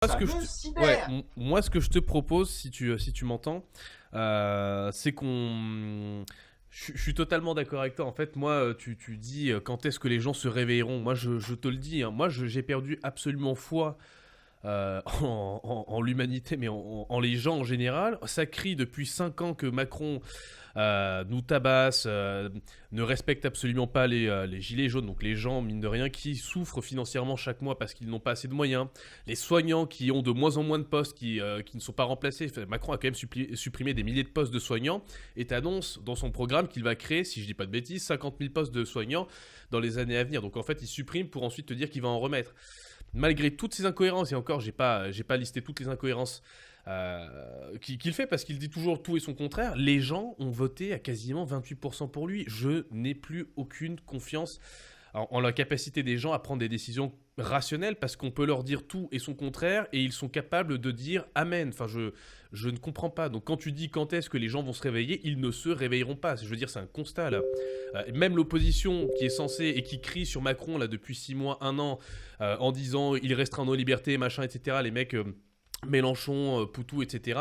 Moi, ce Ça que me je te... Ouais, sidère. moi, ce que je te propose, si tu m'entends, c'est qu'on... Je suis totalement d'accord avec toi. En fait, moi, tu dis quand est-ce que les gens se réveilleront. Moi, je te le dis, hein, moi, j'ai perdu absolument foi en l'humanité, mais en les gens en général. Ça crie depuis 5 ans que Macron nous tabasse, ne respecte absolument pas les gilets jaunes, donc les gens, mine de rien, qui souffrent financièrement chaque mois parce qu'ils n'ont pas assez de moyens, les soignants qui ont de moins en moins de postes, qui ne sont pas remplacés. Enfin, Macron a quand même supprimé des milliers de postes de soignants et annonce dans son programme qu'il va créer, si je dis pas de bêtises, 50 000 postes de soignants dans les années à venir. Donc en fait, il supprime pour ensuite te dire qu'il va en remettre. Malgré toutes ces incohérences, et encore, j'ai pas listé toutes les incohérences qu'il fait parce qu'il dit toujours tout et son contraire, les gens ont voté à quasiment 28% pour lui. Je n'ai plus aucune confiance en la capacité des gens à prendre des décisions rationnelles parce qu'on peut leur dire tout et son contraire et ils sont capables de dire amen. Enfin, je ne comprends pas. Donc quand tu dis quand est-ce que les gens vont se réveiller, ils ne se réveilleront pas. Je veux dire, c'est un constat là. Même l'opposition qui est censée et qui crie sur Macron là depuis 6 mois, 1 an, en disant il restreint nos libertés, machin, etc. Les mecs, Mélenchon, Poutou, etc.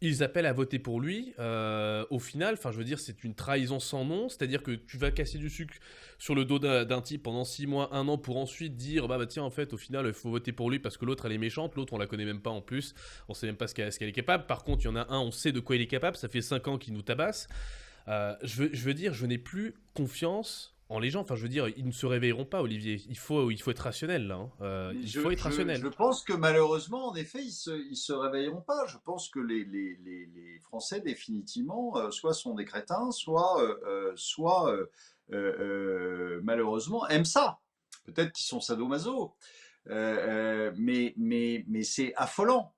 Ils appellent à voter pour lui. Au final, enfin, je veux dire, c'est une trahison sans nom. C'est-à-dire que tu vas casser du sucre sur le dos d'un type pendant 6 mois, 1 an, pour ensuite dire bah tiens, en fait, au final, il faut voter pour lui parce que l'autre, elle est méchante. L'autre, on la connaît même pas en plus. On sait même pas ce qu'elle est capable. Par contre, il y en a un, on sait de quoi il est capable. Ça fait 5 ans qu'il nous tabasse. Je veux dire, je n'ai plus confiance en les gens. Enfin, je veux dire, ils ne se réveilleront pas, Olivier. Il faut être rationnel, là, hein. Mais Il faut être je rationnel. pense que malheureusement, en effet, ils se réveilleront pas. Je pense que les Français, définitivement, soit sont des crétins, malheureusement, aiment ça. Peut-être qu'ils sont sadomaso. Mais c'est affolant.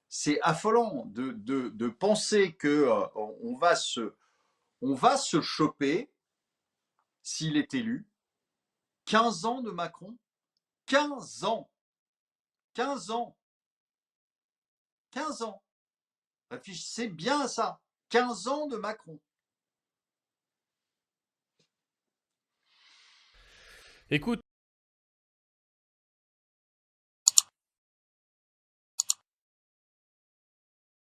C'est affolant de penser que on va se choper, s'il est élu, 15 ans de Macron. 15 ans. 15 ans. 15 ans. Réfléchissez bien à ça. 15 ans de Macron. Écoute,